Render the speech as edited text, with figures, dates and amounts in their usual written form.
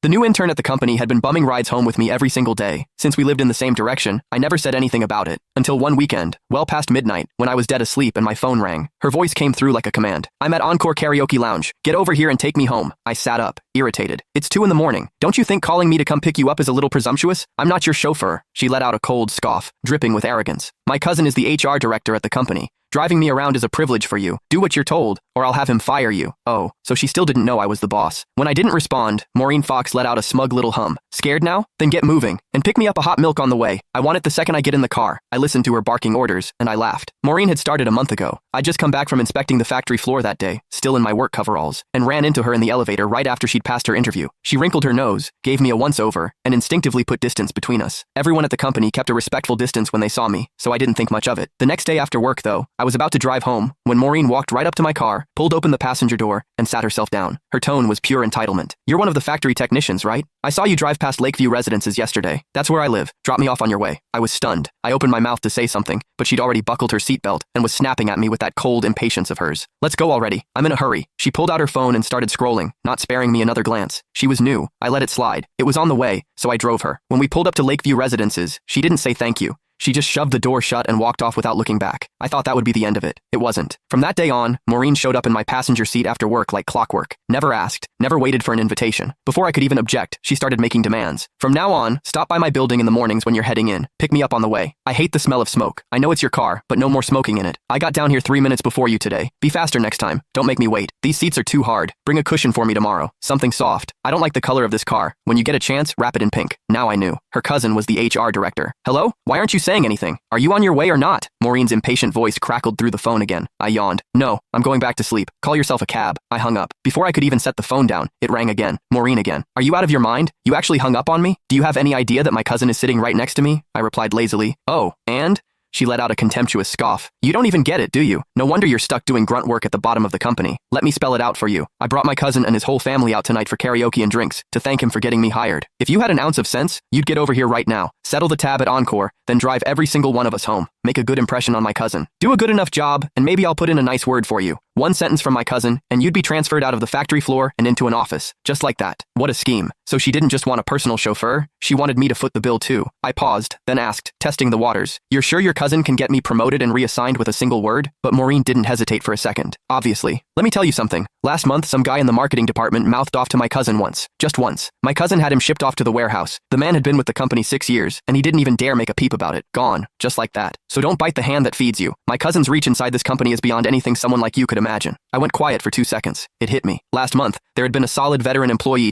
The new intern at the company had been bumming rides home with me every single day. Since we lived in the same direction, I never said anything about it. Until one weekend, well past midnight, when I was dead asleep and my phone rang. Her voice came through like a command. "I'm at Encore Karaoke Lounge. Get over here and take me home." I sat up, irritated. "It's 2 in the morning. Don't you think calling me to come pick you up is a little presumptuous? I'm not your chauffeur." She let out a cold scoff, dripping with arrogance. "My cousin is the HR director at the company. Driving me around is a privilege for you. Do what you're told, or I'll have him fire you." Oh, so she still didn't know I was the boss. When I didn't respond, Maureen Fox let out a smug little hum. "Scared now? Then get moving, and pick me up a hot milk on the way. I want it the second I get in the car." I listened to her barking orders, and I laughed. Maureen had started a month ago. I'd just come back from inspecting the factory floor that day, still in my work coveralls, and ran into her in the elevator right after she'd passed her interview. She wrinkled her nose, gave me a once-over, and instinctively put distance between us. Everyone at the company kept a respectful distance when they saw me, so I didn't think much of it. The next day after work, though, I was about to drive home when Maureen walked right up to my car, pulled open the passenger door, and sat herself down. Her tone was pure entitlement. "You're one of the factory technicians, right? I saw you drive past Lakeview Residences yesterday. That's where I live. Drop me off on your way." I was stunned. I opened my mouth to say something, but she'd already buckled her seatbelt and was snapping at me with that cold impatience of hers. "Let's go already. I'm in a hurry." She pulled out her phone and started scrolling, not sparing me another glance. She was new. I let it slide. It was on the way, so I drove her. When we pulled up to Lakeview Residences, she didn't say thank you. She just shoved the door shut and walked off without looking back. I thought that would be the end of it. It wasn't. From that day on, Maureen showed up in my passenger seat after work like clockwork. Never asked, never waited for an invitation. Before I could even object, she started making demands. "From now on, stop by my building in the mornings when you're heading in. Pick me up on the way. I hate the smell of smoke. I know it's your car, but no more smoking in it. I got down here 3 minutes before you today. Be faster next time. Don't make me wait. These seats are too hard. Bring a cushion for me tomorrow. Something soft. I don't like the color of this car. When you get a chance, wrap it in pink." Now I knew. Her cousin was the HR director. "Hello? Why aren't you saying anything? Are you on your way or not?" Maureen's impatient voice crackled through the phone again. I yawned. "No, I'm going back to sleep. Call yourself a cab." I hung up. Before I could even set the phone down, it rang again. Maureen again. "Are you out of your mind? You actually hung up on me? Do you have any idea that my cousin is sitting right next to me?" I replied lazily. "Oh, and?" She let out a contemptuous scoff. "You don't even get it, do you? No wonder you're stuck doing grunt work at the bottom of the company. Let me spell it out for you. I brought my cousin and his whole family out tonight for karaoke and drinks, to thank him for getting me hired. If you had an ounce of sense, you'd get over here right now, settle the tab at Encore, then drive every single one of us home. Make a good impression on my cousin. Do a good enough job, and maybe I'll put in a nice word for you. One sentence from my cousin, and you'd be transferred out of the factory floor and into an office. Just like that." What a scheme. So she didn't just want a personal chauffeur, she wanted me to foot the bill too. I paused, then asked, testing the waters, "You're sure your cousin can get me promoted and reassigned with a single word?" But Maureen didn't hesitate for a second. "Obviously. Let me tell you something. Last month, some guy in the marketing department mouthed off to my cousin once. Just once. My cousin had him shipped off to the warehouse. The man had been with the company 6 years, and he didn't even dare make a peep about it. Gone. Just like that. So don't bite the hand that feeds you. My cousin's reach inside this company is beyond anything someone like you could imagine." I went quiet for 2 seconds. It hit me. Last month, there had been a solid veteran employee